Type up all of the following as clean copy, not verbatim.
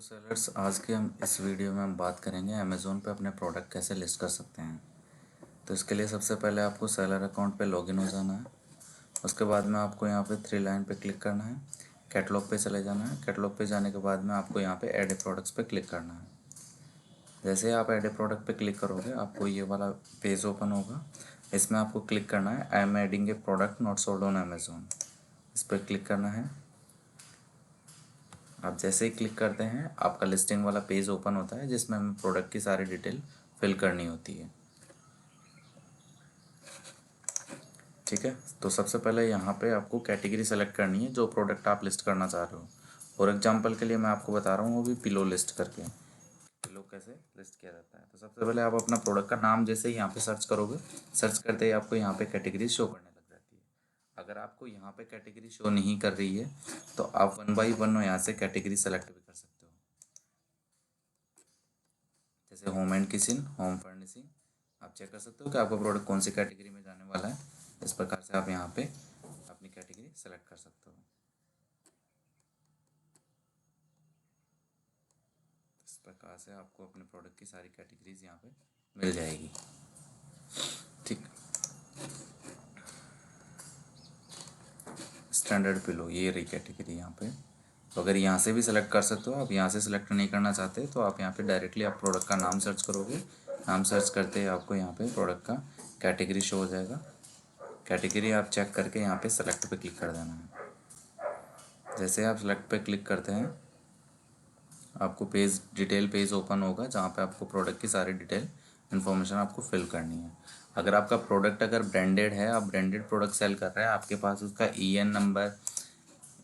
Sellers, आज के हम इस वीडियो में हम बात करेंगे अमेज़ोन पे अपने प्रोडक्ट कैसे लिस्ट कर सकते हैं। तो इसके लिए सबसे पहले आपको सेलर अकाउंट पे लॉगिन हो जाना है। उसके बाद में आपको यहाँ पे थ्री लाइन पे क्लिक करना है, कैटलॉग पे चले जाना है। कैटलॉग पे जाने के बाद में आपको यहाँ पे ऐड ए प्रोडक्ट्स पे क्लिक करना है। जैसे ही आप ऐड ए प्रोडक्ट पे क्लिक करोगे आपको ये वाला पेज ओपन होगा। इसमें आपको क्लिक करना है I am adding A product not sold on Amazon, इस पर क्लिक करना है। आप जैसे ही क्लिक करते हैं आपका लिस्टिंग वाला पेज ओपन होता है जिसमें हमें प्रोडक्ट की सारी डिटेल फिल करनी होती है। ठीक है, तो सबसे पहले यहाँ पे आपको कैटेगरी सेलेक्ट करनी है जो प्रोडक्ट आप लिस्ट करना चाह रहे हो। फॉर एग्जांपल के लिए मैं आपको बता रहा हूँ वो भी पिलो लिस्ट करके, पिलो कैसे लिस्ट किया जाता है। तो सबसे पहले आप अपना प्रोडक्ट का नाम जैसे ही यहाँ पे सर्च करोगे, सर्च करते ही आपको यहाँ पे कैटेगरी शो करने लग जाती है। अगर आपको यहाँ पे कैटेगरी शो नहीं कर रही है तो आप वन बाई वन यहाँ से कैटेगरी सेलेक्ट भी कर सकते हो। जैसे home and kitchen, home furnishing, आप चेक कर सकते हो कि आपका प्रोडक्ट कौन सी कैटेगरी में जाने वाला है। इस प्रकार से आप यहाँ पे अपनी कैटेगरी सेलेक्ट कर सकते हो। इस प्रकार से आपको अपने प्रोडक्ट की सारी कैटेगरीज यहाँ पे मिल जाएगी। ठीक, स्टैंडर्ड पिलो, ये रही कैटेगरी यहाँ पे। तो अगर यहाँ से भी सिलेक्ट कर सकते हो, आप यहाँ से सिलेक्ट नहीं करना चाहते तो आप यहाँ पे डायरेक्टली आप प्रोडक्ट का नाम सर्च करोगे। नाम सर्च करते ही आपको यहाँ पे प्रोडक्ट का कैटेगरी शो हो जाएगा। कैटेगरी आप चेक करके यहाँ पे सेलेक्ट पे क्लिक कर देना है। जैसे आप सेलेक्ट पे क्लिक करते हैं आपको पेज डिटेल पेज ओपन होगा जहाँ पे आपको प्रोडक्ट की सारी डिटेल इन्फॉर्मेशन आपको फिल करनी है। अगर आपका प्रोडक्ट अगर ब्रांडेड है, आप ब्रांडेड प्रोडक्ट सेल कर रहे हैं, आपके पास उसका EN नंबर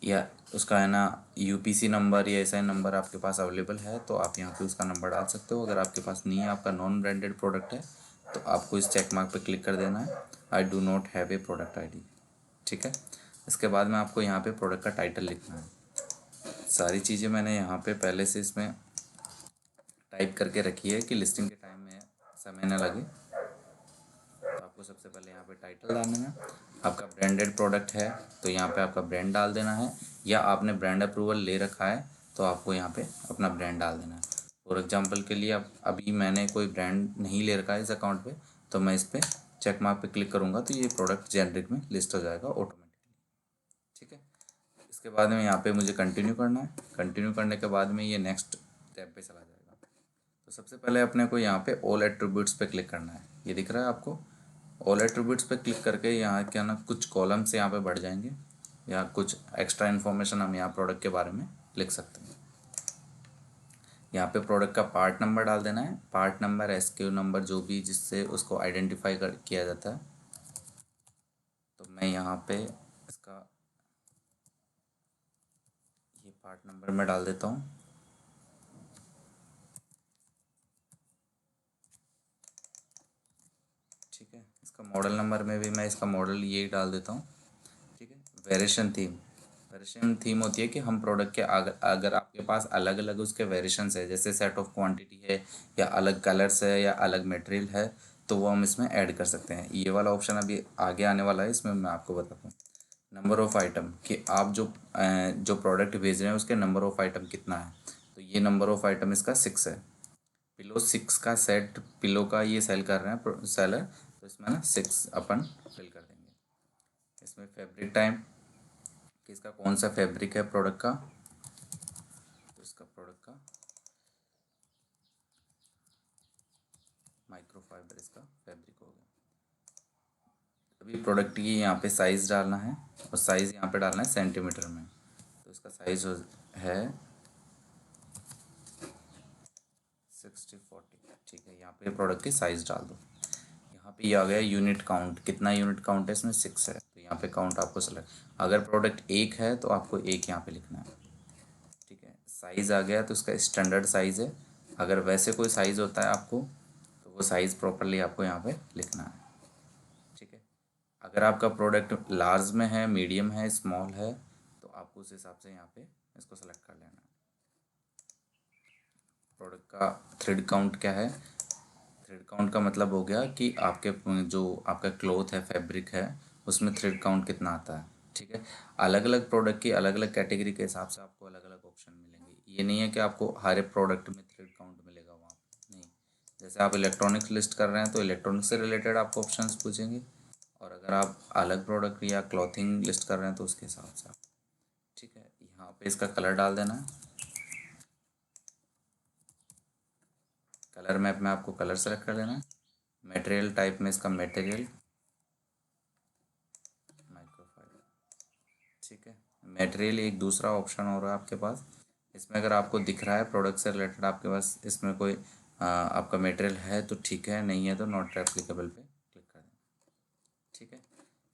या उसका है ना UPC नंबर या SI नंबर आपके पास अवेलेबल है तो आप यहाँ पे उसका नंबर डाल सकते हो। अगर आपके पास नहीं है, आपका नॉन ब्रांडेड प्रोडक्ट है, तो आपको इस चेक मार्क पे क्लिक कर देना है, I do not have a product ID। ठीक है, इसके बाद में आपको यहाँ पे प्रोडक्ट का टाइटल लिखना है। सारी चीज़ें मैंने यहाँ पे पहले से इसमें टाइप करके रखी है कि लिस्टिंग के टाइम में समय न लगे। तो आपको सबसे पहले यहाँ पे टाइटल डालना है। आपका ब्रांडेड प्रोडक्ट है तो यहाँ पे आपका ब्रांड डाल देना है, या आपने ब्रांड अप्रूवल ले रखा है तो आपको यहाँ पे अपना ब्रांड डाल देना है। फॉर एग्जांपल के लिए अब अभी मैंने कोई ब्रांड नहीं ले रखा है इस अकाउंट पे, तो मैं इस पर चेक मार्क पे क्लिक करूँगा तो ये प्रोडक्ट जेनरिक में लिस्ट हो जाएगा ऑटोमेटिकली। ठीक है, इसके बाद में यहाँ पे मुझे कंटिन्यू करना है। कंटिन्यू करने के बाद में ये नेक्स्ट टैब पे चला जाएगा। तो सबसे पहले अपने को यहाँ पे ऑल एट्रीब्यूट्स पे क्लिक करना है। ये दिख रहा है आपको, ऑल एट्रीब्यूट्स पे क्लिक करके यहाँ क्या ना कुछ कॉलम्स यहाँ पे बढ़ जाएंगे या कुछ एक्स्ट्रा इन्फॉर्मेशन हम यहाँ प्रोडक्ट के बारे में लिख सकते हैं। यहाँ पे प्रोडक्ट का पार्ट नंबर डाल देना है, पार्ट नंबर, SKU नंबर, जो भी जिससे उसको आइडेंटिफाई किया जाता है। तो मैं यहाँ पे इसका ये पार्ट नंबर मैं डाल देता हूँ। ठीक है, इसका मॉडल नंबर में भी मैं इसका मॉडल ये डाल देता हूँ। ठीक है, वेरिएशन थीम, वेरिएशन थीम होती है कि हम प्रोडक्ट के अगर आपके पास अलग अलग उसके वेरिएशंस है, जैसे सेट ऑफ क्वांटिटी है या अलग कलर्स है या अलग मटेरियल है, तो वो हम इसमें ऐड कर सकते हैं। ये वाला ऑप्शन अभी आगे आने वाला है, इसमें मैं आपको बताता हूँ। नंबर ऑफ़ आइटम, कि आप जो प्रोडक्ट भेज रहे हैं उसके नंबर ऑफ़ आइटम कितना है, तो ये नंबर ऑफ़ आइटम इसका 6 है। पिलो 6 का सेट पिलो का ये सेल कर रहे हैं सेलर, तो इसमें ना 6 अपन फिल कर देंगे। इसमें फैब्रिक टाइम कि इसका कौन सा फैब्रिक है प्रोडक्ट का, तो इसका प्रोडक्ट का माइक्रोफाइबर इसका फैब्रिक हो गया। अभी प्रोडक्ट की यहाँ पे साइज़ डालना है और साइज़ यहाँ पे डालना है सेंटीमीटर में। तो इसका साइज़ है 60/40। ठीक है, यहाँ पे प्रोडक्ट की साइज़ डाल दो। यहाँ पे ये आ गया यूनिट काउंट, कितना यूनिट काउंट है इसमें, 6 है, तो यहाँ पे काउंट आपको सेलेक्ट, अगर प्रोडक्ट 1 है तो आपको 1 यहाँ पे लिखना है। ठीक है, साइज़ आ गया तो इसका स्टैंडर्ड साइज़ है। अगर वैसे कोई साइज़ होता है आपको तो वो साइज़ प्रॉपरली आपको यहाँ पे लिखना है। ठीक है, अगर आपका प्रोडक्ट लार्ज में है, मीडियम है, स्मॉल है, तो आपको उस हिसाब से यहाँ पे इसको सेलेक्ट कर लेना है। प्रोडक्ट का थ्रेड काउंट क्या है, थ्रेड काउंट का मतलब हो गया कि आपके जो आपका क्लॉथ है, फैब्रिक है, उसमें थ्रेड काउंट कितना आता है। ठीक है। अलग अलग प्रोडक्ट की अलग अलग कैटेगरी के हिसाब से आपको अलग अलग ऑप्शन मिलेंगे। ये नहीं है कि आपको हर एक प्रोडक्ट में थ्रेड काउंट मिलेगा वहाँ पे, नहीं। जैसे आप इलेक्ट्रॉनिक्स लिस्ट कर रहे हैं तो इलेक्ट्रॉनिक्स से रिलेटेड आपको ऑप्शंस पूछेंगे, और अगर आप अलग प्रोडक्ट या क्लॉथिंग लिस्ट कर रहे हैं तो उसके हिसाब से आप, ठीक है। यहाँ पे इसका कलर डाल देना है। कलर मैप में आपको कलर सेलेक्ट कर लेना है। मटेरियल टाइप में इसका मटेरियल माइक्रोफाइबर, ठीक है। मटेरियल एक दूसरा ऑप्शन हो रहा है आपके पास। इसमें अगर आपको दिख रहा है प्रोडक्ट से रिलेटेड आपके पास इसमें कोई आपका मटेरियल है तो ठीक है, नहीं है तो नॉट एप्लीकेबल पे क्लिक कर दें, ठीक है।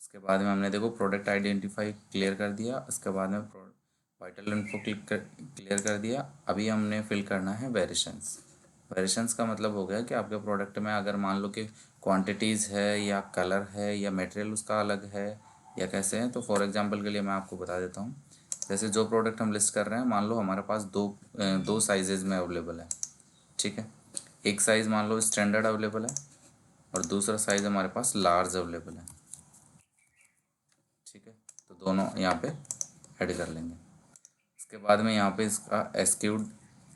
इसके बाद में हमने देखो प्रोडक्ट आइडेंटिफाई क्लियर कर दिया, इसके बाद में वाइटल इन्फो क्लियर कर दिया। अभी हमने फिल करना है वेरिएशंस। वेरिएशंस का मतलब हो गया कि आपके प्रोडक्ट में अगर मान लो कि क्वांटिटीज़ है या कलर है या मटेरियल उसका अलग है या कैसे है, तो फॉर एग्जांपल के लिए मैं आपको बता देता हूँ। जैसे जो प्रोडक्ट हम लिस्ट कर रहे हैं, मान लो हमारे पास दो साइजेज में अवेलेबल है, ठीक है। एक साइज़ मान लो स्टैंडर्ड अवेलेबल है और दूसरा साइज़ हमारे पास लार्ज अवेलेबल है, ठीक है। तो दोनों यहाँ पे ऐड कर लेंगे। इसके बाद में यहाँ पे इसका एसक्यू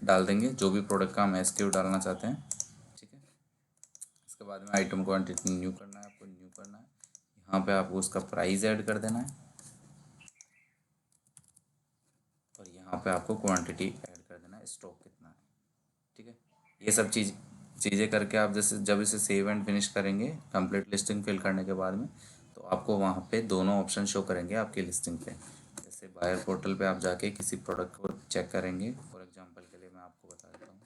डाल देंगे, जो भी प्रोडक्ट का हम एसक्यू डालना चाहते हैं, ठीक है। इसके बाद में आइटम क्वांटिटी न्यू करना है, आपको न्यू करना है। यहाँ पे आपको उसका प्राइस ऐड कर देना है और यहाँ पे आपको क्वांटिटी ऐड कर देना है, स्टॉक कितना है, ठीक है। ये सब चीज़ें करके आप जैसे जब इसे सेव एंड फिनिश करेंगे कंप्लीट लिस्टिंग फिल करने के बाद में, तो आपको वहाँ पे दोनों ऑप्शन शो करेंगे आपकी लिस्टिंग पे। जैसे बायर पोर्टल पे आप जाके किसी प्रोडक्ट को चेक करेंगे, फॉर एग्जांपल के लिए मैं आपको बता देता हूँ।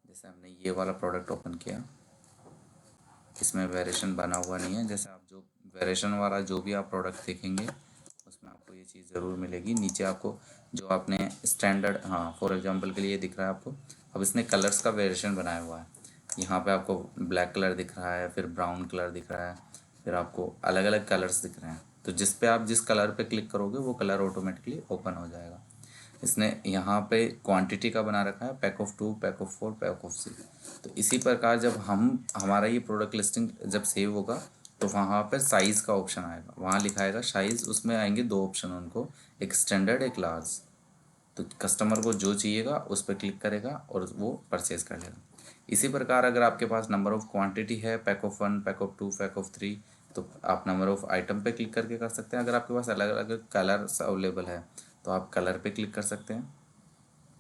जैसे हमने ये वाला प्रोडक्ट ओपन किया, इसमें वेरिएशन बना हुआ नहीं है। जैसे आप जो वेरिएशन वाला जो भी आप प्रोडक्ट देखेंगे उसमें आपको ये चीज़ ज़रूर मिलेगी। नीचे आपको जो आपने स्टैंडर्ड, हाँ फॉर एग्जांपल के लिए ये दिख रहा है आपको। अब इसने कलर्स का वेरिएशन बनाया हुआ है। यहाँ पे आपको ब्लैक कलर दिख रहा है, फिर ब्राउन कलर दिख रहा है, फिर आपको अलग अलग कलर्स दिख रहे हैं। तो जिस पे आप जिस कलर पे क्लिक करोगे वो कलर ऑटोमेटिकली ओपन हो जाएगा। इसने यहाँ पे क्वांटिटी का बना रखा है, pack of 2, pack of 4, pack of 6। तो इसी प्रकार जब हम हमारा ये प्रोडक्ट लिस्टिंग जब सेव होगा तो वहाँ पर साइज़ का ऑप्शन आएगा, वहाँ लिखाएगा साइज़, उसमें आएंगे दो ऑप्शन उनको, एक स्टैंडर्ड एक लार्ज। तो कस्टमर को जो चाहिएगा उस पर क्लिक करेगा और वो परचेज़ कर लेगा। इसी प्रकार अगर आपके पास नंबर ऑफ़ क्वांटिटी है, pack of 1, pack of 2, pack of 3, तो आप नंबर ऑफ़ आइटम पे क्लिक करके कर सकते हैं। अगर आपके पास अलग अलग कलर्स अवेलेबल है तो आप कलर पे क्लिक कर सकते हैं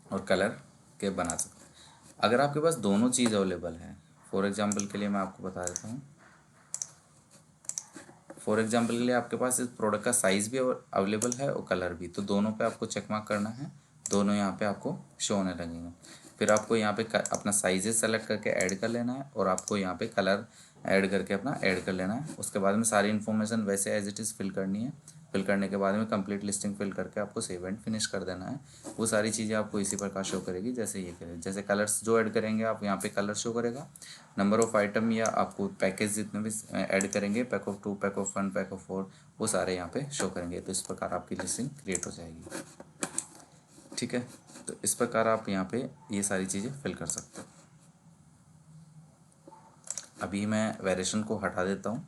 और कलर के बना सकते हैं। अगर आपके पास दोनों चीज़ अवेलेबल है, फॉर एग्जांपल के लिए मैं आपको बता देता हूँ। फॉर एग्जांपल के लिए आपके पास इस प्रोडक्ट का साइज़ भी अवेलेबल है और कलर भी, तो दोनों पे आपको चेक मार्क करना है, दोनों यहाँ पे आपको शो होने लगेंगे। फिर आपको यहाँ पे अपना साइजेस सेलेक्ट करके ऐड कर लेना है और आपको यहाँ पे कलर ऐड करके अपना ऐड कर लेना है। उसके बाद में सारी इन्फॉर्मेशन वैसे एज इट इज़ फिल करनी है। फिल करने के बाद में कंप्लीट लिस्टिंग फिल करके आपको सेव एंड फिनिश कर देना है। वो सारी चीज़ें आपको इसी प्रकार शो करेगी जैसे ये करेगी। जैसे कलर्स जो ऐड करेंगे आप यहाँ पे कलर शो करेगा, नंबर ऑफ़ आइटम या आपको पैकेज जितने भी ऐड करेंगे, pack of 2, pack of 1, pack of 4, वो सारे यहाँ पे शो करेंगे। तो इस प्रकार आपकी लिस्टिंग क्रिएट हो जाएगी, ठीक है। तो इस प्रकार आप यहाँ पे ये सारी चीज़ें फिल कर सकते हो। अभी मैं वेरिएशन को हटा देता हूँ,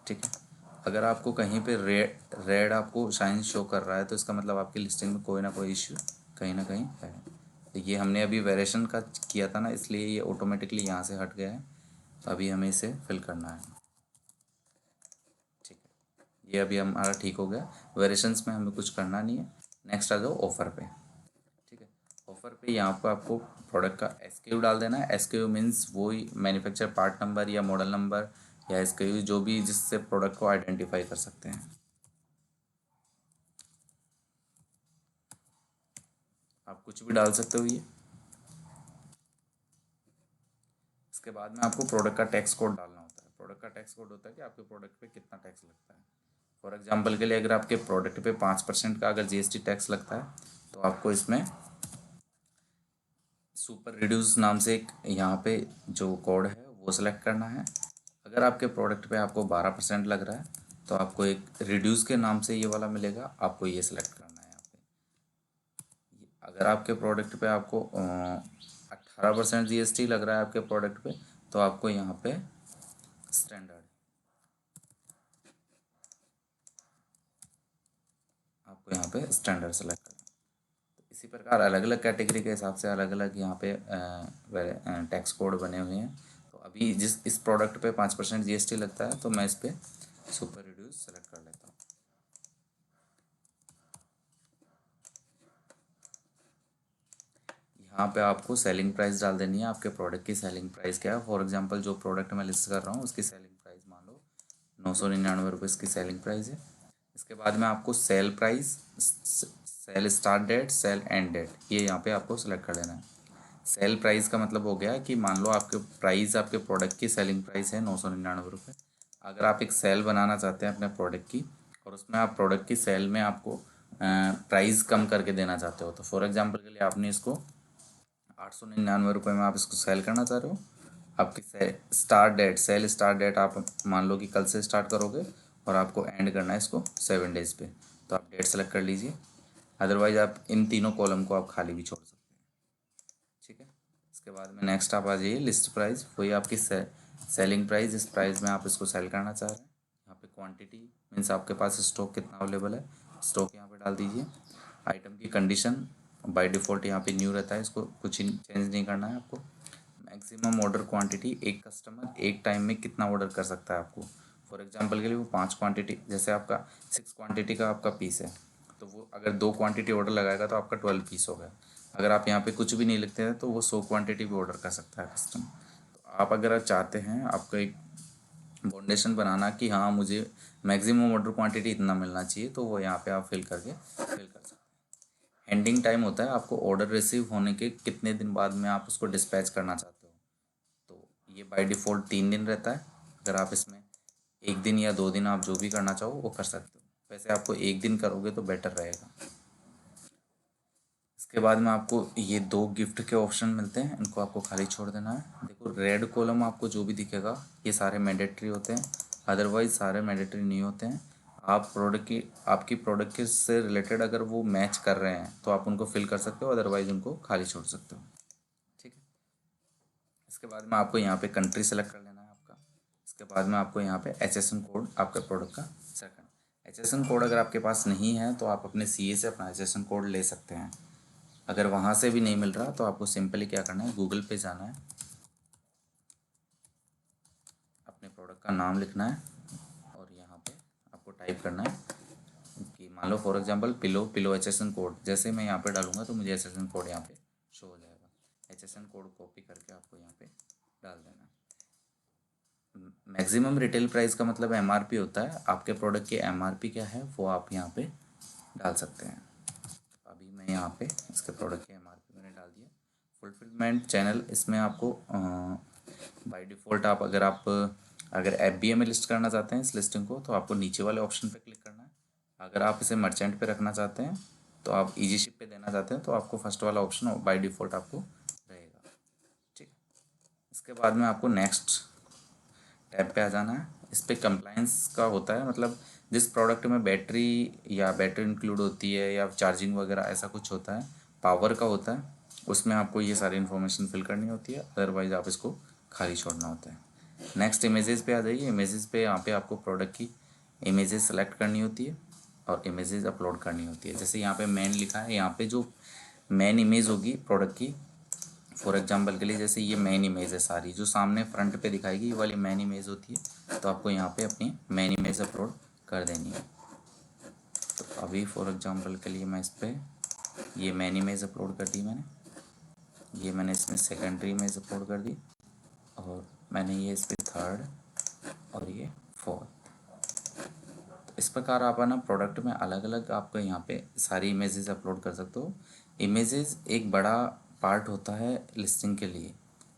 ठीक है। अगर आपको कहीं पे रेड रेड आपको साइन शो कर रहा है तो इसका मतलब आपकी लिस्टिंग में कोई ना कोई इश्यू कहीं ना कहीं है। तो ये हमने अभी वेरिएशन का किया था ना, इसलिए ये ऑटोमेटिकली यहाँ से हट गया है। तो अभी हमें इसे फिल करना है, ठीक है। ये अभी हमारा ठीक हो गया। वेरिएशंस में हमें कुछ करना नहीं है। नेक्स्ट आ जाओ ऑफ़र पे, ठीक है। ऑफ़र पे यहाँ पर आपको प्रोडक्ट का एसक्यू डाल देना है। एसक्यू मीन्स वही मैन्युफैक्चर पार्ट नंबर या मॉडल नंबर या एसक्यू जो भी जिससे प्रोडक्ट को आइडेंटिफाई कर सकते हैं। आप कुछ भी डाल सकते हो ये। इसके बाद में आपको प्रोडक्ट का टैक्स कोड डालना होता है। प्रोडक्ट का टैक्स कोड होता है कि आपके प्रोडक्ट पे कितना टैक्स लगता है। फॉर एग्जांपल के लिए अगर आपके प्रोडक्ट पे 5% का अगर जीएसटी टैक्स लगता है तो आपको इसमें सुपर रिड्यूस नाम से एक यहाँ पे जो कोड है वो सिलेक्ट करना है। अगर आपके प्रोडक्ट पे आपको 12% लग रहा है तो आपको एक रिड्यूस के नाम से ये वाला मिलेगा, आपको ये सिलेक्ट करना है यहाँ पे। अगर आपके प्रोडक्ट पे आपको 18% जीएसटी लग रहा है आपके प्रोडक्ट पे तो आपको यहाँ पे स्टैंडर्ड आपको यहाँ पे स्टैंडर्ड सेलेक्ट करना है। तो इसी प्रकार अलग अलग कैटेगरी के हिसाब से अलग अलग यहाँ पे टैक्स कोड बने हुए हैं। तो अभी जिस इस प्रोडक्ट पे 5% GST लगता है, तो मैं इस पर सुपर रिड्यूस सेलेक्ट कर लेता हूँ। यहाँ पे आपको सेलिंग प्राइस डाल देनी है, आपके प्रोडक्ट की सेलिंग प्राइस क्या है। फॉर एग्जांपल जो प्रोडक्ट मैं लिस्ट कर रहा हूँ उसकी सेलिंग प्राइस मान लो 999 रुपये इसकी सेलिंग प्राइस है। इसके बाद में आपको sale price, sale start date, sale end date, ये यहाँ पे आपको सेलेक्ट कर लेना है। सेल प्राइस का मतलब हो गया कि मान लो आपके प्राइस, आपके प्रोडक्ट की सेलिंग प्राइस है 999 रुपये। अगर आप एक सेल बनाना चाहते हैं अपने प्रोडक्ट की और उसमें आप प्रोडक्ट की सेल में आपको प्राइस कम करके देना चाहते हो, तो फॉर एग्जांपल के लिए आपने इसको 899 रुपये में आप इसको सेल करना चाह रहे हो। आपकी start date, sale start date आप मान लो कि कल से स्टार्ट करोगे और आपको एंड करना है इसको 7 डेज़ पे, तो आप डेट सेलेक्ट कर लीजिए। अदरवाइज आप इन तीनों कॉलम को आप खाली भी छोड़ सकते हैं। ठीक है, इसके बाद में नेक्स्ट आप आ जाइए लिस्ट प्राइस, वही आपकी सेलिंग प्राइस, इस प्राइस में आप इसको सेल करना चाह रहे हैं। यहाँ पे क्वांटिटी मीन्स आपके पास स्टॉक कितना अवेलेबल है, स्टॉक यहाँ पे डाल दीजिए। आइटम की कंडीशन बाय डिफ़ॉल्ट यहाँ पे न्यू रहता है, इसको कुछ चेंज नहीं करना है आपको। मैक्सिमम ऑर्डर क्वांटिटी, एक कस्टमर एक टाइम में कितना ऑर्डर कर सकता है आपको। फॉर एग्जांपल के लिए वो 5 क्वांटिटी, जैसे आपका 6 क्वांटिटी का आपका पीस है, तो वो अगर 2 क्वांटिटी ऑर्डर लगाएगा तो आपका 12 पीस हो गया। अगर आप यहाँ पे कुछ भी नहीं लिखते हैं तो वो 100 क्वांटिटी भी ऑर्डर कर सकता है कस्टमर। तो आप अगर चाहते हैं आपका एक फाउंडेशन बनाना कि हाँ मुझे मैक्सिमम ऑर्डर क्वांटिटी इतना मिलना चाहिए, तो वो यहाँ पे आप फिल कर सकते हैं। हैंडिंग टाइम होता है, आपको ऑर्डर रिसीव होने के कितने दिन बाद में आप उसको डिस्पैच करना चाहते हो, तो ये बाय डिफ़ॉल्ट 3 दिन रहता है। अगर आप इसमें 1 दिन या 2 दिन आप जो भी करना चाहो वो कर सकते हो। वैसे आपको 1 दिन करोगे तो बेटर रहेगा। इसके बाद में आपको ये 2 गिफ्ट के ऑप्शन मिलते हैं, इनको आपको खाली छोड़ देना है। देखो रेड कॉलम आपको जो भी दिखेगा ये सारे मैंडेटरी होते हैं, अदरवाइज सारे मैंडेटरी नहीं होते हैं। आप प्रोडक्ट की, आपकी प्रोडक्ट के से रिलेटेड अगर वो मैच कर रहे हैं तो आप उनको फिल कर सकते हो, अदरवाइज उनको खाली छोड़ सकते हो। ठीक है, इसके बाद में आपको यहाँ पे कंट्री सेलेक्ट कर लेना है आपका। इसके बाद में आपको यहाँ पे HSN कोड आपके प्रोडक्ट का सेलेक्ट करना है। HSN कोड अगर आपके पास नहीं है तो आप अपने CA से अपना HSN कोड ले सकते हैं। अगर वहाँ से भी नहीं मिल रहा तो आपको सिंपली क्या करना है, गूगल पे जाना है, अपने प्रोडक्ट का नाम लिखना है और यहाँ पे आपको टाइप करना है कि मान लो for example pillow HSN code, जैसे मैं यहाँ पे डालूंगा तो मुझे HSN कोड यहाँ पे शो हो जाएगा। HSN कोड कॉपी करके आपको यहाँ पे डाल देना है। मैक्सिमम रिटेल प्राइस का मतलब MRP होता है, आपके प्रोडक्ट की MRP क्या है वो आप यहाँ पे डाल सकते हैं। अभी मैं यहाँ पे इसके प्रोडक्ट की MRP मैंने डाल दिया। फुलफिलमेंट चैनल, इसमें आपको बाय डिफ़ॉल्ट आप अगर FBA में लिस्ट करना चाहते हैं इस लिस्टिंग को तो आपको नीचे वाले ऑप्शन पे क्लिक करना है। अगर आप इसे मर्चेंट पे रखना चाहते हैं तो आप ईजी शिप पे देना चाहते हैं तो आपको फर्स्ट वाला ऑप्शन बाय डिफ़ॉल्ट आपको रहेगा। ठीक है, इसके बाद में आपको नेक्स्ट टैब पे आ जाना है। इस पर कंप्लाइंस का होता है, मतलब जिस प्रोडक्ट में बैटरी इंक्लूड होती है या चार्जिंग वगैरह ऐसा कुछ होता है, पावर का होता है, उसमें आपको ये सारी इन्फॉर्मेशन फिल करनी होती है, अदरवाइज आप इसको खाली छोड़ना होता है। नेक्स्ट इमेजेस पे आ जाइए। इमेजेस पे यहाँ पे आपको प्रोडक्ट की इमेजेस सेलेक्ट करनी होती है और इमेजेस अपलोड करनी होती है। जैसे यहाँ पे मेन लिखा है, यहाँ पे जो मेन इमेज होगी प्रोडक्ट की, फॉर एग्जांपल के लिए जैसे ये मेन इमेज है, सारी जो सामने फ्रंट पे दिखाएगी ये वाली मेन इमेज होती है, तो आपको यहाँ पे अपनी मेन इमेज अपलोड कर देनी है। तो अभी फॉर एग्जांपल के लिए मैं इस पर ये मेन इमेज अपलोड कर दी मैंने इसमें सेकेंडरी इमेज अपलोड कर दी और मैंने ये इस पर थर्ड और ये फोर्थ। तो इस प्रकार आप है ना प्रोडक्ट में अलग अलग आपको यहाँ पे सारी इमेजेस अपलोड कर सकते हो। इमेजेस एक बड़ा पार्ट होता है लिस्टिंग के लिए,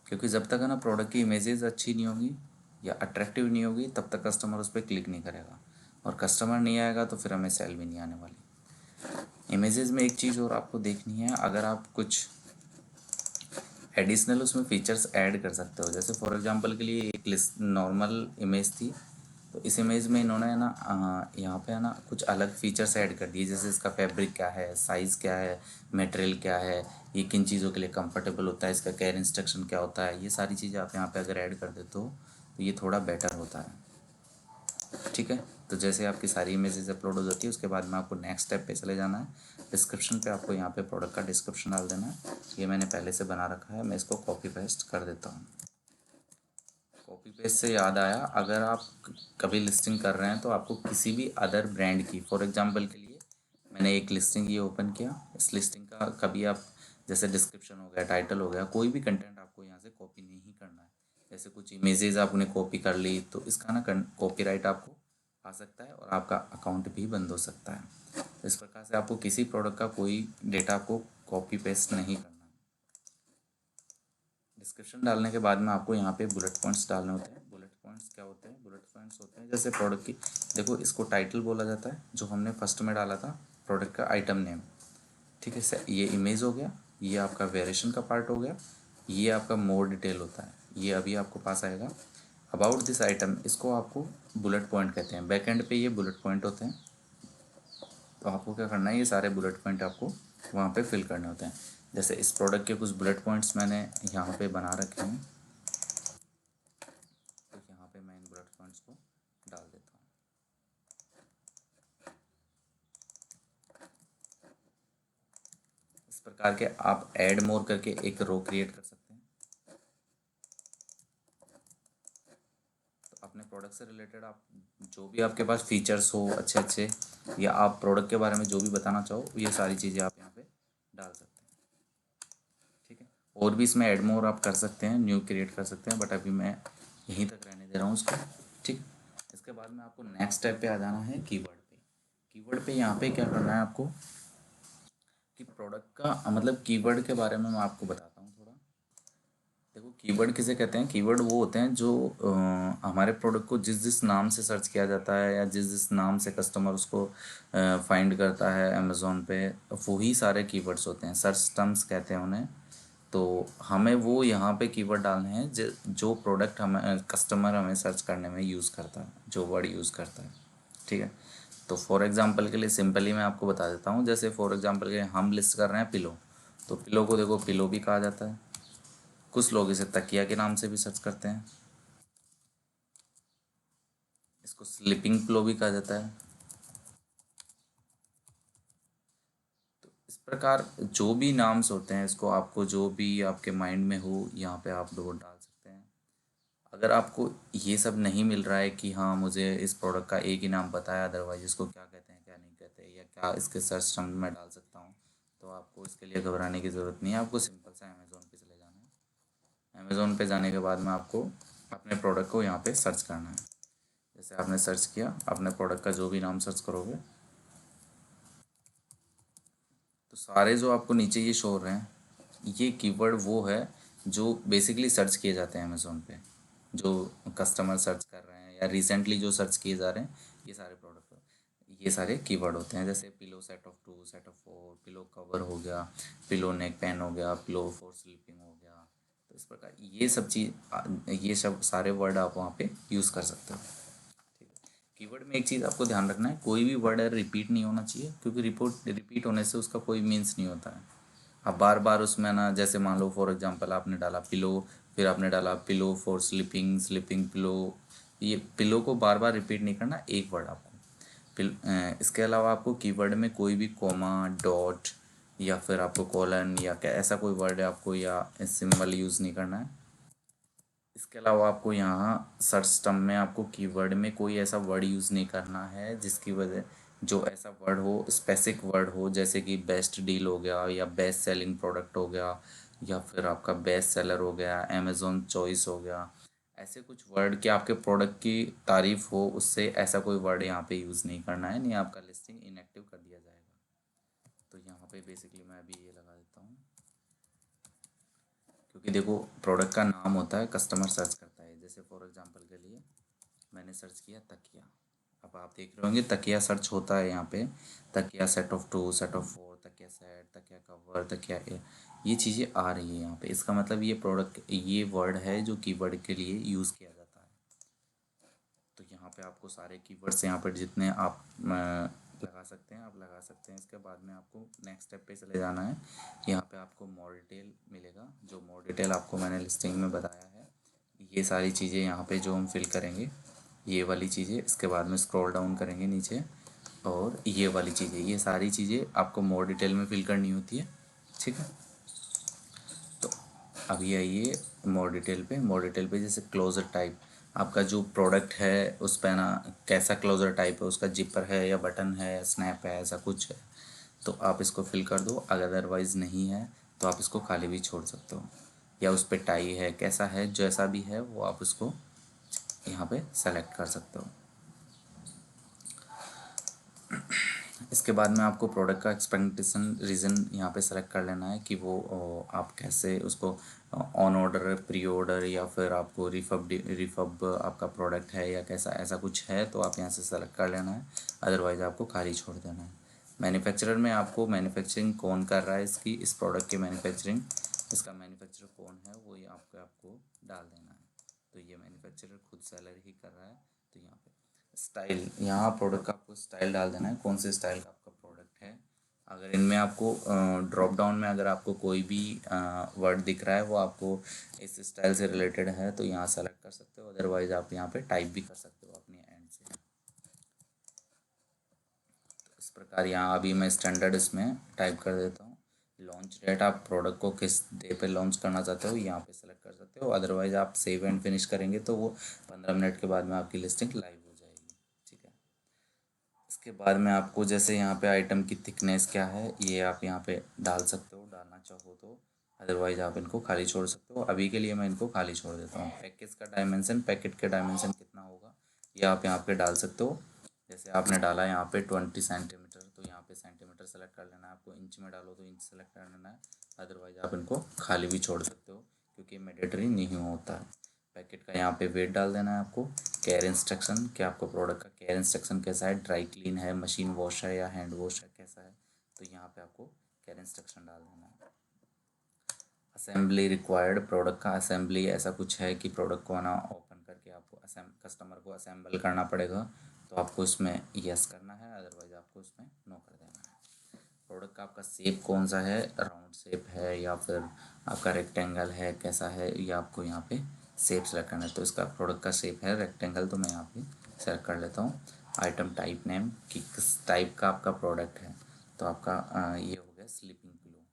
क्योंकि जब तक है ना प्रोडक्ट की इमेजेस अच्छी नहीं होगी या अट्रैक्टिव नहीं होगी तब तक कस्टमर उस पर क्लिक नहीं करेगा, और कस्टमर नहीं आएगा तो फिर हमें सेल भी नहीं आने वाली। इमेजेस में एक चीज़ और आपको देखनी है, अगर आप कुछ एडिशनल उसमें फीचर्स ऐड कर सकते हो। जैसे फॉर एग्जांपल के लिए एक लिस्ट नॉर्मल इमेज थी, तो इस इमेज में इन्होंने है ना यहाँ पे है ना कुछ अलग फीचर्स ऐड कर दिए, जैसे इसका फैब्रिक क्या है, साइज़ क्या है, मटेरियल क्या है, ये किन चीज़ों के लिए कंफर्टेबल होता है, इसका केयर इंस्ट्रक्शन क्या होता है, ये सारी चीज़ें आप यहाँ पे अगर ऐड कर देते हो तो ये थोड़ा बेटर होता है। ठीक है, तो जैसे आपकी सारी इमेजेस अपलोड हो जाती है उसके बाद में आपको नेक्स्ट स्टेप पे चले जाना है। डिस्क्रिप्शन पे आपको यहाँ पे प्रोडक्ट का डिस्क्रिप्शन डाल देना है। ये मैंने पहले से बना रखा है, मैं इसको कॉपी पेस्ट कर देता हूँ। कॉपी पेस्ट से याद आया, अगर आप कभी लिस्टिंग कर रहे हैं तो आपको किसी भी अदर ब्रांड की, फॉर एग्जांपल के लिए मैंने एक लिस्टिंग ये ओपन किया, इस लिस्टिंग का कभी आप जैसे डिस्क्रिप्शन हो गया, टाइटल हो गया, कोई भी कंटेंट आपको यहाँ से कॉपी नहीं करना है। जैसे कुछ इमेजेस आपने कॉपी कर ली तो इसका ना कॉपीराइट आपको आ सकता है और आपका अकाउंट भी बंद हो सकता है। तो इस प्रकार से आपको किसी प्रोडक्ट का कोई डेटा आपको कॉपी पेस्ट नहीं करना। डिस्क्रिप्शन डालने के बाद में आपको यहाँ पे बुलेट पॉइंट्स डालने होते हैं। बुलेट पॉइंट्स क्या होते हैं? बुलेट पॉइंट्स होते हैं जैसे प्रोडक्ट की, देखो इसको टाइटल बोला जाता है, जो हमने फर्स्ट में डाला था प्रोडक्ट का आइटम नेम, ठीक है सर। ये इमेज हो गया, ये आपका वेरिएशन का पार्ट हो गया, ये आपका मोर डिटेल होता है, ये अभी आपको पास आएगा। अबाउट दिस आइटम, इसको आपको बुलेट पॉइंट कहते हैं। बैक एंड पे ये बुलेट पॉइंट होते हैं। तो आपको क्या करना है, ये सारे बुलेट पॉइंट आपको वहाँ पे फिल करने होते हैं। जैसे इस प्रोडक्ट के कुछ बुलेट पॉइंट्स मैंने यहाँ पे बना रखे हैं, तो यहाँ पे मैं इन बुलेट पॉइंट्स को डाल देता हूँ। इस प्रकार के आप ऐड मोर करके एक रो क्रिएट कर सकते हैं। तो अपने प्रोडक्ट से रिलेटेड आप जो भी आपके पास फीचर्स हो अच्छे अच्छे, या आप प्रोडक्ट के बारे में जो भी बताना चाहो, ये सारी चीज़ें आप यहाँ पे डाल सकते हैं, ठीक है। और भी इसमें ऐड मोर आप कर सकते हैं, न्यू क्रिएट कर सकते हैं, बट अभी मैं यहीं तक रहने दे रहा हूँ उसको, ठीक। इसके बाद में आपको नेक्स्ट स्टेप पे आ जाना है, कीवर्ड पे। कीवर्ड पे यहाँ पे क्या करना है आपको कि प्रोडक्ट का मतलब कीवर्ड के बारे में मैं आपको बताता हूँ थोड़ा। देखो कीवर्ड किसे कहते हैं? कीवर्ड वो होते हैं जो हमारे प्रोडक्ट को जिस जिस नाम से सर्च किया जाता है, या जिस जिस नाम से कस्टमर उसको फाइंड करता है अमेज़ोन पे, वही सारे कीवर्ड्स होते हैं, सर्च टर्म्स कहते हैं उन्हें। तो हमें वो यहाँ पे कीवर्ड डालने हैं जो प्रोडक्ट हमें कस्टमर हमें सर्च करने में यूज़ करता है, जो वर्ड यूज़ करता है, ठीक है। तो फॉर एग्जांपल के लिए सिंपली मैं आपको बता देता हूँ। जैसे फॉर एग्जांपल के लिए हम लिस्ट कर रहे हैं पिलो, तो पिलो को देखो पिलो भी कहा जाता है। कुछ लोग इसे तकिया के नाम से भी सर्च करते हैं, इसको स्लीपिंग पिलो भी कहा जाता है। तो इस प्रकार जो भी नाम्स होते हैं, इसको आपको जो भी आपके माइंड में हो यहाँ पे आप लोग डाल सकते हैं। अगर आपको ये सब नहीं मिल रहा है कि हाँ मुझे इस प्रोडक्ट का एक ही नाम पता है, अदरवाइज इसको क्या कहते हैं क्या नहीं कहते, या क्या इसके सर्च टर्म में डाल सकता हूँ, तो आपको इसके लिए घबराने की ज़रूरत नहीं है। आपको सिंपल सा अमेज़ोन पे चले जाना है। अमेज़ोन पे जाने के बाद में आपको अपने प्रोडक्ट को यहाँ पे सर्च करना है। जैसे आपने सर्च किया, अपने प्रोडक्ट का जो भी नाम सर्च करोगे, तो सारे जो आपको नीचे ये शो हो रहे हैं, ये कीवर्ड वो है जो बेसिकली सर्च किए जाते हैं अमेज़ोन पे, जो कस्टमर सर्च कर रहे हैं या रिसेंटली जो सर्च किए जा रहे हैं, ये सारे प्रोडक्ट, ये सारे कीवर्ड होते हैं। जैसे pillow set of 2, set of 4, pillow cover हो गया, पिलो नेक पेन हो गया, पिलो फॉर स्लीपिंग हो गया। तो इस प्रकार ये सब चीज़, ये सब सारे वर्ड आप वहाँ पे यूज़ कर सकते हो, ठीक है। कीवर्ड में एक चीज़ आपको ध्यान रखना है, कोई भी वर्ड रिपीट नहीं होना चाहिए, क्योंकि रिपीट होने से उसका कोई मीन्स नहीं होता है। अब बार बार उसमें ना, जैसे मान लो फॉर एग्जांपल आपने डाला पिलो, फिर आपने डाला pillow for sleeping, sleeping pillow, ये पिलो को बार बार रिपीट नहीं करना, एक वर्ड आपको इसके अलावा आपको कीवर्ड में कोई भी कोमा, डॉट, या फिर आपको कॉलन या क्या ऐसा कोई वर्ड है आपको, या सिंबल यूज़ नहीं करना है। इसके अलावा आपको यहाँ सर्च टर्म में आपको कीवर्ड में कोई ऐसा वर्ड यूज़ नहीं करना है जिसकी वजह, जो ऐसा वर्ड हो, स्पेसिफिक वर्ड हो, जैसे कि बेस्ट डील हो गया, या बेस्ट सेलिंग प्रोडक्ट हो गया, या फिर आपका बेस्ट सेलर हो गया, अमेज़ॉन चॉइस हो गया। ऐसे कुछ वर्ड कि आपके प्रोडक्ट की तारीफ हो, उससे ऐसा कोई वर्ड यहाँ पे यूज़ नहीं करना है, नहीं आपका लिस्टिंग इनएक्टिव कर दिया जाएगा। तो यहाँ पे बेसिकली मैं अभी ये लगा देता हूँ, क्योंकि देखो प्रोडक्ट का नाम होता है, कस्टमर सर्च करता है। जैसे फॉर एग्जांपल के लिए मैंने सर्च किया तकिया, अब आप देख रहे होंगे तकिया सर्च होता है यहाँ पे, तकिया सेट ऑफ 2, सेट ऑफ 4, तकिया सेट, तकिया कवर, तकिया ये चीज़ें आ रही है यहाँ पे। इसका मतलब ये प्रोडक्ट, ये वर्ड है जो कीवर्ड के लिए यूज़ किया जाता है। तो यहाँ पे आपको सारे कीवर्ड्स यहाँ पर जितने आप लगा सकते हैं आप लगा सकते हैं। इसके बाद में आपको नेक्स्ट स्टेप पे चले जाना है। यहाँ पे आपको मोर डिटेल मिलेगा, जो मोर डिटेल आपको मैंने लिस्टिंग में बताया है। ये सारी चीज़ें यहाँ पे जो हम फिल करेंगे, ये वाली चीज़ें, इसके बाद में स्क्रॉल डाउन करेंगे नीचे और ये वाली चीज़ें, ये सारी चीज़ें आपको मोर डिटेल में फिल करनी होती है। ठीक है, तो अभी आइए मोर डिटेल पे जैसे क्लोजर टाइप, आपका जो प्रोडक्ट है उस पर ना कैसा क्लोजर टाइप है, उसका जिपर है या बटन है या स्नैप है, ऐसा कुछ है तो आप इसको फिल कर दो। अगर अदरवाइज़ नहीं है तो आप इसको खाली भी छोड़ सकते हो, या उस पर टाई है, कैसा है, जैसा भी है वो आप उसको यहाँ पे सेलेक्ट कर सकते हो। इसके बाद में आपको प्रोडक्ट का एक्सपेक्टेशन रीज़न यहाँ पे सेलेक्ट कर लेना है कि वो आप कैसे उसको ऑन ऑर्डर, प्री ऑर्डर, या फिर आपको रिफब आपका प्रोडक्ट है या कैसा, ऐसा कुछ है तो आप यहाँ से सेलेक्ट कर लेना है, अदरवाइज़ आपको खाली छोड़ देना है। मैन्युफैक्चरर में आपको मैन्युफैक्चरिंग कौन कर रहा है इसकी, इस प्रोडक्ट की मैन्युफैक्चरिंग, इसका मैन्युफैक्चरर कौन है वो ये आपको डाल देना है। तो ये मैन्युफैक्चरर खुद सेलर ही कर रहा है। तो यहाँ पे स्टाइल, यहाँ प्रोडक्ट का आपको स्टाइल डाल देना है, कौन से स्टाइल का आपका प्रोडक्ट है। अगर इनमें आपको ड्रॉप डाउन में अगर आपको कोई भी वर्ड दिख रहा है वो आपको इस स्टाइल से रिलेटेड है तो यहाँ सेलेक्ट कर सकते हो, अदरवाइज आप यहाँ पे टाइप भी कर सकते हो अपनी एंड से। तो इस प्रकार यहाँ अभी मैं स्टैंडर्ड इसमें टाइप कर देता हूँ। लॉन्च डेट, आप प्रोडक्ट को किस डे पे लॉन्च करना चाहते हो यहाँ पे सेलेक्ट कर सकते हो, अदरवाइज आप सेव एंड फिनिश करेंगे तो वो 15 मिनट के बाद में आपकी लिस्टिंग लाइव हो जाएगी। ठीक है, इसके बाद में आपको जैसे यहाँ पे आइटम की थिकनेस क्या है ये आप यहाँ पे डाल सकते हो, डालना चाहो तो, अदरवाइज आप इनको खाली छोड़ सकते हो। अभी के लिए मैं इनको खाली छोड़ देता हूँ। पैकेज का डायमेंशन, पैकेट के डायमेंशन कितना होगा ये आप यहाँ पे डाल सकते हो। जैसे आपने डाला यहाँ पे 20 सेंटीमीटर, तो यहाँ पे सेंटीमीटर सेलेक्ट कर लेना है आपको, इंच में डालो तो इंच सेलेक्ट कर लेना है, अदरवाइज आप इनको खाली भी छोड़ सकते हो क्योंकि मैंडेटरी नहीं होता है। पैकेट का यहाँ पे वेट डाल देना है आपको। केयर इंस्ट्रक्शन, कि आपको प्रोडक्ट का केयर इंस्ट्रक्शन कैसा है, ड्राई क्लीन है, मशीन वॉश है या हैंड वॉश है, कैसा है, तो यहाँ पे आपको केयर इंस्ट्रक्शन डाल देना है। असेंबली रिक्वायर्ड, प्रोडक्ट का असेंबली ऐसा कुछ है कि प्रोडक्ट को ना ओपन करके आपको कस्टमर को असेंबल करना पड़ेगा तो आपको इसमें यस करना है, अदरवाइज आपको इसमें नो कर देना है। प्रोडक्ट का आपका शेप कौन सा है, राउंड शेप है या फिर आपका रेक्टेंगल है, कैसा है, ये आपको यहाँ पे शेप सेलेक्ट करना है। तो इसका प्रोडक्ट का शेप है रेक्टेंगल, तो मैं यहाँ पे सेलेक्ट कर लेता हूँ। आइटम टाइप नेम, कि किस टाइप का आपका प्रोडक्ट है, तो आपका ये हो गया स्लीपिंग पिलो।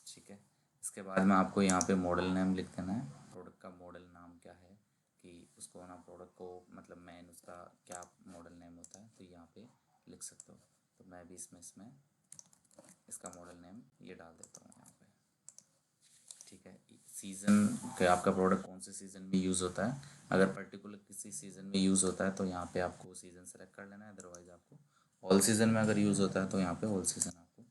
ठीक है, इसके बाद में आपको यहाँ पे मॉडल नेम लिख देना है, प्रोडक्ट का मॉडल नाम क्या है, कि उसको ना प्रोडक्ट को मतलब मैन उसका क्या मॉडल नेम होता है तो यहाँ पे लिख सकते हो। तो मैं भी इसमें इसका मॉडल नेम ये डाल देता हूँ यहाँ पे। ठीक है, सीज़न के आपका प्रोडक्ट कौन से सीज़न में यूज़ होता है, अगर पर्टिकुलर किसी सीज़न में यूज़ होता है तो यहाँ पे आपको सीज़न सेलेक्ट कर लेना है, अदरवाइज आपको ऑल सीज़न में अगर यूज़ होता है तो यहाँ पे ऑल सीज़न आपको।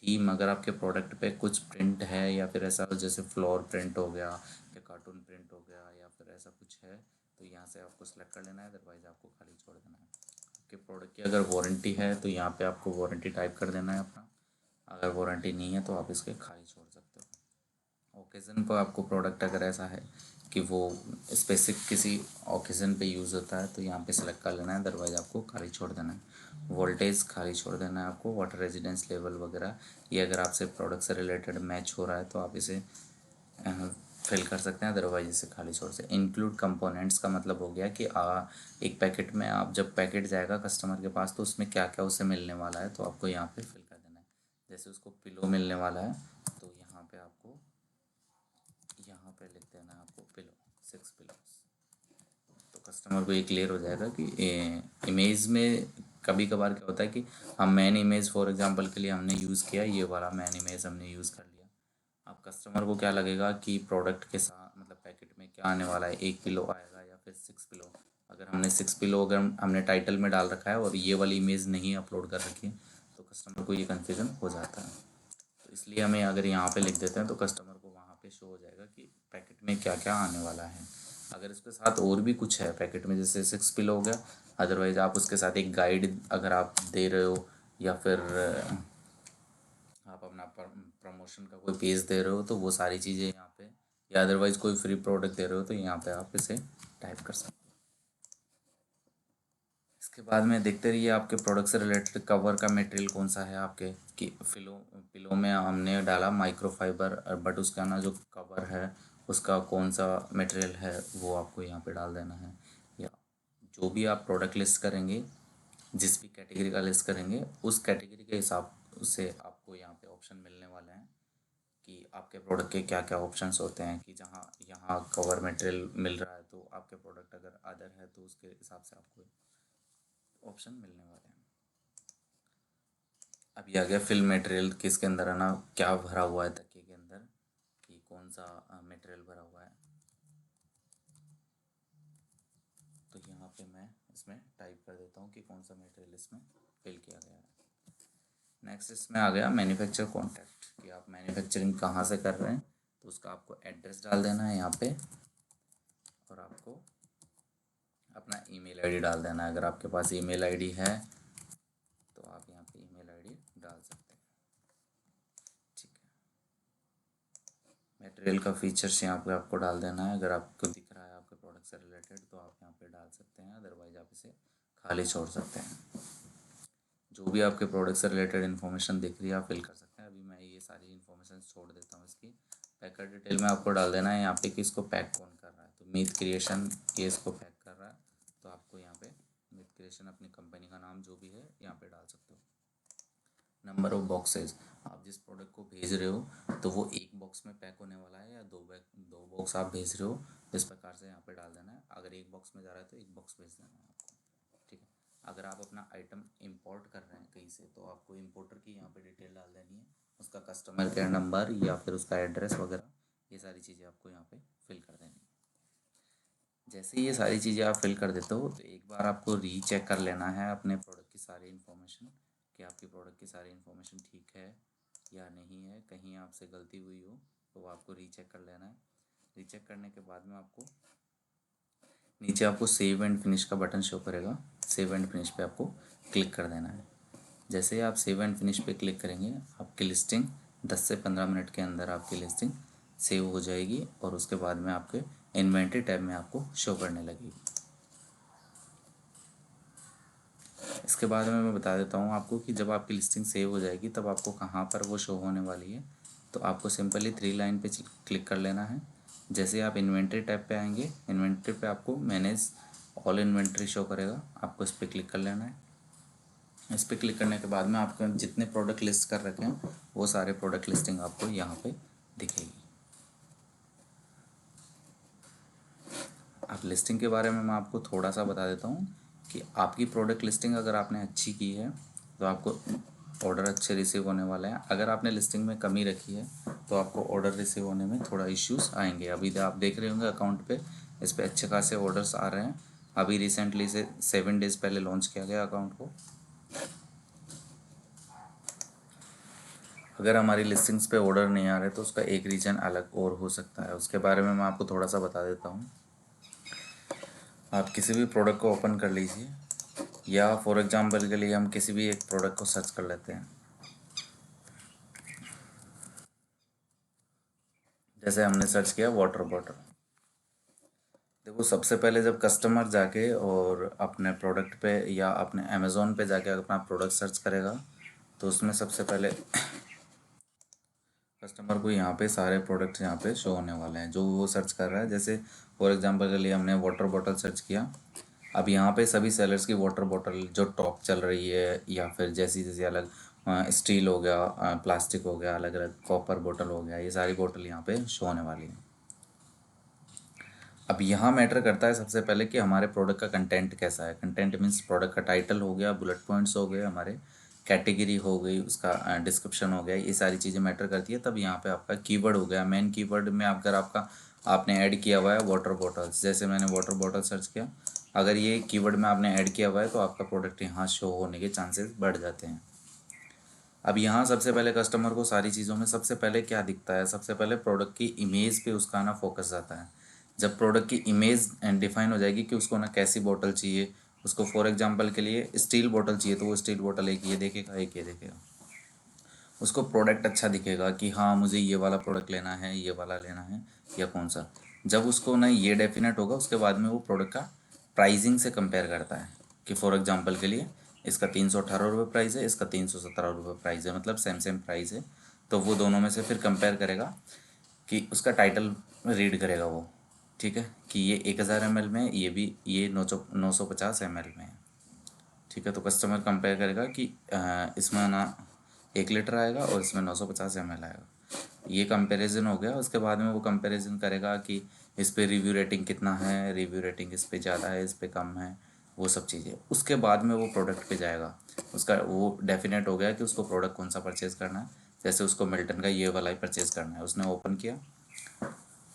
थीम, अगर आपके प्रोडक्ट पे कुछ प्रिंट है या फिर ऐसा जैसे फ्लोर प्रिंट हो गया या कार्टून प्रिंट हो गया या फिर ऐसा कुछ है तो यहाँ से आपको सेलेक्ट कर लेना है, अदरवाइज आपको खाली छोड़ देना है। आपके प्रोडक्ट की अगर वारंटी है तो यहाँ पे आपको वारंटी टाइप कर देना है अपना, अगर वारंटी नहीं है तो आप इसके खाली छोड़ सकते हो। ओकेज़न पर आपको प्रोडक्ट अगर ऐसा है कि वो स्पेसिफिक किसी ओकेज़न पे यूज़ होता है तो यहाँ पे सेलेक्ट कर लेना है, अदरवाइज आपको खाली छोड़ देना है। वोल्टेज खाली छोड़ देना है आपको। वाटर रेजिडेंस लेवल वगैरह ये अगर आपसे प्रोडक्ट से रिलेटेड मैच हो रहा है तो आप इसे फिल कर सकते हैं, अदरवाइज इसे खाली छोड़ सकते हैं। इंक्लूड कंपोनेंट्स का मतलब हो गया कि एक पैकेट में आप जब पैकेट जाएगा कस्टमर के पास तो उसमें क्या क्या उसे मिलने वाला है तो आपको यहाँ पे फिल कर देना है। जैसे उसको पिलो मिलने वाला है तो यहाँ पे आपको यहाँ पे लिख देना है आपको पिलो, 6 पिलोस। तो कस्टमर को ये क्लियर हो जाएगा कि इमेज में कभी कभार क्या होता है कि हम मैन इमेज फॉर एग्जांपल के लिए हमने यूज़ किया, ये वाला मैन इमेज हमने यूज़ कर लिया। अब कस्टमर को क्या लगेगा कि प्रोडक्ट के साथ मतलब पैकेट में क्या आने वाला है, 1 पिलो आएगा या फिर 6 पिलो। अगर हमने 6 पिलो अगर हमने टाइटल में डाल रखा है और ये वाली इमेज नहीं अपलोड कर रखी है तो कस्टमर को ये कन्फ्यूज़न हो जाता है। तो इसलिए हमें अगर यहाँ पे लिख देते हैं तो कस्टमर को वहाँ पे शो हो जाएगा कि पैकेट में क्या क्या आने वाला है। अगर इसके साथ और भी कुछ है पैकेट में, जैसे 6 पिलो हो गया, अदरवाइज़ आप उसके साथ एक गाइड अगर आप दे रहे हो या फिर आप अपना प्रमोशन का कोई पेज दे रहे हो तो वो सारी चीज़ें यहाँ पे, या अदरवाइज़ कोई फ्री प्रोडक्ट दे रहे हो तो यहाँ पे आप इसे टाइप कर सकते हो। इसके बाद में देखते रहिए आपके प्रोडक्ट से रिलेटेड कवर का मटेरियल कौन सा है आपके, कि पिलो में हमने डाला माइक्रोफाइबर, बट उसका ना जो कवर है उसका कौन सा मटेरियल है वो आपको यहाँ पे डाल देना है। या जो भी आप प्रोडक्ट लिस्ट करेंगे, जिस भी कैटेगरी का लिस्ट करेंगे, उस कैटेगरी के हिसाब से आपको यहाँ पे ऑप्शन मिलने वाले हैं कि आपके प्रोडक्ट के क्या क्या ऑप्शंस होते हैं। कि जहाँ यहाँ कवर मटेरियल मिल रहा है तो आपके प्रोडक्ट अगर अदर है तो उसके हिसाब से आपको ऑप्शन मिलने वाले हैं। अब ये आ गया फिल मटेरियल, किसके अंदर है ना क्या भरा हुआ है तकिए के अंदर, कि कौन सा मटेरियल भरा हुआ है। तो यहाँ पे मैं इसमें टाइप कर देता हूँ कि कौन सा मटेरियल इसमें फिल किया गया है। नेक्स्ट इसमें आ गया मैन्युफैक्चर कॉन्टैक्ट, कि आप मैन्युफैक्चरिंग कहाँ से कर रहे हैं, तो उसका आपको एड्रेस डाल देना है यहाँ पे, और आपको अपना ईमेल आईडी डाल देना है। अगर आपके पास ईमेल आईडी है तो आप यहाँ पे ईमेल आईडी डाल सकते हैं। ठीक है, मटेरियल का फीचर्स यहाँ पे आपको डाल देना है। अगर आपको दिख रहा है आपके प्रोडक्ट से रिलेटेड तो आप यहाँ पे डाल सकते हैं, अदरवाइज आप इसे खाली छोड़ सकते हैं। जो भी आपके प्रोडक्ट से रिलेटेड इन्फॉर्मेशन दिख रही है आप फिल कर सकते हैं। अभी मैं ये सारी इन्फॉर्मेशन छोड़ देता हूँ इसकी। पैकर डिटेल में आपको डाल देना है यहाँ पे कि इसको पैक कौन कर रहा है। तो मीत क्रिएशन ये इसको पैक कर रहा है, तो आपको यहाँ पे मीत क्रिएशन अपनी कंपनी का नाम जो भी है यहाँ पे डाल सकते हो। नंबर ऑफ बॉक्सेस, आप जिस प्रोडक्ट को भेज रहे हो तो वो एक बॉक्स में पैक होने वाला है या दो बॉक्स आप भेज रहे हो, इस प्रकार से यहाँ पे डाल देना है। अगर एक बॉक्स में जा रहा है तो एक बॉक्स भेज देना है आपको। ठीक है, अगर आप अपना आइटम इंपोर्ट कर रहे हैं कहीं से तो आपको इंपोर्टर की यहाँ पे डिटेल डाल देनी है, उसका कस्टमर केयर नंबर या फिर उसका एड्रेस वगैरह, ये सारी चीज़ें आपको यहाँ पे फिल कर देनी है। जैसे ही ये सारी चीज़ें आप फिल कर देते हो तो एक बार आपको रीचेक कर लेना है अपने प्रोडक्ट की सारी इन्फॉर्मेशन, कि आपकी प्रोडक्ट की सारी इन्फॉर्मेशन ठीक है या नहीं है। कहीं आपसे गलती हुई हो तो आपको रीचेक कर लेना है। रीचेक करने के बाद में आपको नीचे आपको सेव एंड फिनिश का बटन शो करेगा, सेव एंड फिनिश पे आपको क्लिक कर देना है। जैसे ही आप सेव एंड फिनिश पे क्लिक करेंगे आपकी लिस्टिंग 10 से 15 मिनट के अंदर आपकी लिस्टिंग सेव हो जाएगी, और उसके बाद में आपके इन्वेंट्री टैब में आपको शो करने लगेगी। इसके बाद में मैं बता देता हूँ आपको कि जब आपकी लिस्टिंग सेव हो जाएगी तब आपको कहाँ पर वो शो होने वाली है। तो आपको सिंपली 3 लाइन पे क्लिक कर लेना है। जैसे ही आप इन्वेंट्री टैब पे आएंगे, इन्वेंट्री पे आपको मैनेज ऑल इन्वेंट्री शो करेगा, आपको इस पर क्लिक कर लेना है। इस पर क्लिक करने के बाद में आपके जितने प्रोडक्ट लिस्ट कर रखे हैं वो सारे प्रोडक्ट लिस्टिंग आपको यहाँ पे दिखेगी। अब लिस्टिंग के बारे में मैं आपको थोड़ा सा बता देता हूँ कि आपकी प्रोडक्ट लिस्टिंग अगर आपने अच्छी की है तो आपको ऑर्डर अच्छे रिसीव होने वाले हैं। अगर आपने लिस्टिंग में कमी रखी है तो आपको ऑर्डर रिसीव होने में थोड़ा इश्यूज आएंगे। अभी आप देख रहे होंगे अकाउंट पे इस पर अच्छे खासे ऑर्डर्स आ रहे हैं। अभी रिसेंटली से 7 डेज़ पहले लॉन्च किया गया अकाउंट को। अगर हमारी लिस्टिंग्स पे ऑर्डर नहीं आ रहे तो उसका एक रीज़न अलग और हो सकता है, उसके बारे में मैं आपको थोड़ा सा बता देता हूँ। आप किसी भी प्रोडक्ट को ओपन कर लीजिए, या फॉर एग्जांपल के लिए हम किसी भी एक प्रोडक्ट को सर्च कर लेते हैं। जैसे हमने सर्च किया वाटर बॉटल। देखो सबसे पहले जब कस्टमर जाके और अपने प्रोडक्ट पे या अपने अमेज़ोन पे जाके अपना प्रोडक्ट सर्च करेगा तो उसमें सबसे पहले कस्टमर को यहाँ पे सारे प्रोडक्ट्स यहाँ पे शो होने वाले हैं जो वो सर्च कर रहा है। जैसे फॉर एग्जांपल के लिए हमने वाटर बॉटल सर्च किया। अब यहाँ पे सभी सेलर्स की वाटर बॉटल जो टॉप चल रही है या फिर जैसी जैसी अलग स्टील हो गया, प्लास्टिक हो गया, अलग अलग कॉपर बॉटल हो गया, ये सारी बॉटल यहाँ पे शो होने वाली है। अब यहाँ मैटर करता है सबसे पहले कि हमारे प्रोडक्ट का कंटेंट कैसा है। कंटेंट मीन्स प्रोडक्ट का टाइटल हो गया, बुलेट पॉइंट्स हो गए, हमारे कैटेगरी हो गई, उसका डिस्क्रिप्शन हो गया, ये सारी चीज़ें मैटर करती है। तब यहाँ पे आपका कीवर्ड हो गया। मेन कीवर्ड में अगर आपका आपने ऐड किया हुआ है वाटर बॉटल्स, जैसे मैंने वाटर बॉटल सर्च किया, अगर ये कीवर्ड में आपने ऐड किया हुआ है तो आपका प्रोडक्ट यहाँ शो होने के चांसेस बढ़ जाते हैं। अब यहाँ सबसे पहले कस्टमर को सारी चीज़ों में सबसे पहले क्या दिखता है, सबसे पहले प्रोडक्ट की इमेज पे उसका ना फोकस जाता है। जब प्रोडक्ट की इमेज डिफाइन हो जाएगी कि उसको ना कैसी बोतल चाहिए, उसको फॉर एग्जांपल के लिए स्टील बोतल चाहिए तो वो स्टील बोतल एक ये देखेगा, एक ये देखेगा। उसको प्रोडक्ट अच्छा दिखेगा कि हाँ मुझे ये वाला प्रोडक्ट लेना है, ये वाला लेना है या कौन सा। जब उसको ना ये डेफिनेट होगा उसके बाद में वो प्रोडक्ट का प्राइसिंग से कंपेयर करता है कि फॉर एग्जांपल के लिए इसका 318 रुपये प्राइस है, इसका 317 रुपये प्राइस है, मतलब सेम सेम प्राइस है। तो वो दोनों में से फिर कंपेयर करेगा कि उसका टाइटल रीड करेगा वो, ठीक है, कि ये 1000 ml में, ये भी ये 950 ml में है, ठीक है। तो कस्टमर कंपेयर करेगा कि इसमें ना 1 लीटर आएगा और इसमें 950 ml आएगा। ये कंपैरिजन हो गया। उसके बाद में वो कंपैरिजन करेगा कि इस पे रिव्यू रेटिंग कितना है, रिव्यू रेटिंग इस पे ज़्यादा है, इस पे कम है, वो सब चीज़ें। उसके बाद में वो प्रोडक्ट पे जाएगा। उसका वो डेफिनेट हो गया कि उसको प्रोडक्ट कौन सा परचेज़ करना है। जैसे उसको मिल्टन का ये वाला ही परचेज़ करना है, उसने ओपन किया।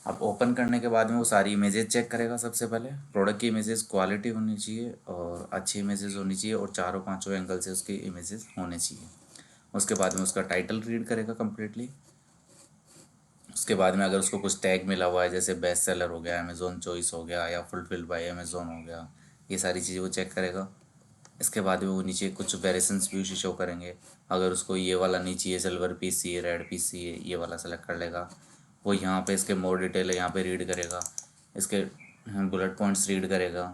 अब ओपन करने के बाद में वो सारी इमेजेस चेक करेगा। सबसे पहले प्रोडक्ट की इमेजेस क्वालिटी होनी चाहिए और अच्छी इमेजेस होनी चाहिए और चारों पांचों एंगल से उसकी इमेजेस होने चाहिए। उसके बाद में उसका टाइटल रीड करेगा कम्प्लीटली। उसके बाद में अगर उसको कुछ टैग मिला हुआ है, जैसे बेस्ट सेलर हो गया, अमेज़ोन चॉइस हो गया, या फुलफिल्ड बाय अमेज़ोन हो गया, ये सारी चीज़ें वो चेक करेगा। इसके बाद में वो नीचे कुछ वेरिएशंस भी उसे शो करेंगे। अगर उसको ये वाला नहीं चाहिए, सिल्वर पीस चाहिए, रेड पीस चाहिए, ये वाला सेलेक्ट कर लेगा। वो यहाँ पे इसके मोर डिटेल है, यहाँ पे रीड करेगा, इसके बुलेट पॉइंट्स रीड करेगा।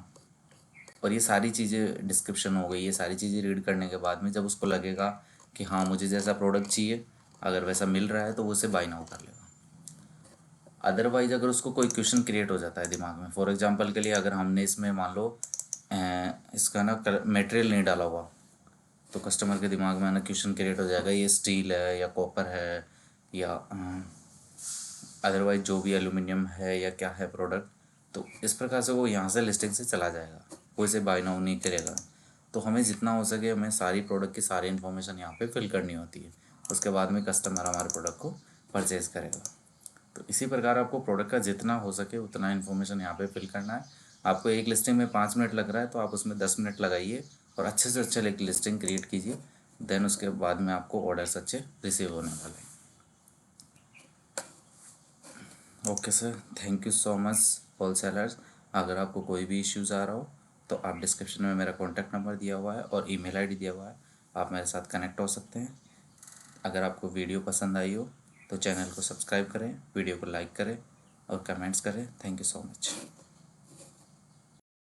और ये सारी चीज़ें डिस्क्रिप्शन हो गई, ये सारी चीज़ें रीड करने के बाद में जब उसको लगेगा कि हाँ मुझे जैसा प्रोडक्ट चाहिए, अगर वैसा मिल रहा है, तो वो उसे बाय नाउ कर लेगा। अदरवाइज अगर उसको कोई क्वेश्चन क्रिएट हो जाता है दिमाग में, फॉर एग्जांपल के लिए अगर हमने इसमें मान लो इसका ना मटेरियल नहीं डाला हुआ, तो कस्टमर के दिमाग में ना क्वेश्चन क्रिएट हो जाएगा, ये स्टील है या कॉपर है या अदरवाइज जो भी एल्यूमिनियम है या क्या है प्रोडक्ट। तो इस प्रकार से वो यहाँ से लिस्टिंग से चला जाएगा, कोई से बाय नाउ नहीं करेगा। तो हमें जितना हो सके हमें सारी प्रोडक्ट की सारी इन्फॉर्मेशन यहाँ पे फिल करनी होती है। उसके बाद में कस्टमर हमारे प्रोडक्ट को परचेज करेगा। तो इसी प्रकार आपको प्रोडक्ट का जितना हो सके उतना इन्फॉर्मेशन यहाँ पे फिल करना है। आपको एक लिस्टिंग में 5 मिनट लग रहा है, तो आप उसमें 10 मिनट लगाइए और अच्छे से अच्छे एक लिस्टिंग क्रिएट कीजिए। देन उसके बाद में आपको ऑर्डर्स अच्छे रिसीव होने वाले हैं। Okay sir, thank you so much whole sellers. अगर आपको कोई भी इश्यूज़ आ रहा हो तो आप डिस्क्रिप्शन में मेरा कॉन्टैक्ट नंबर दिया हुआ है और ईमेल आईडी दिया हुआ है, आप मेरे साथ कनेक्ट हो सकते हैं। अगर आपको वीडियो पसंद आई हो तो चैनल को सब्सक्राइब करें, वीडियो को लाइक करें और कमेंट्स करें। Thank you so much.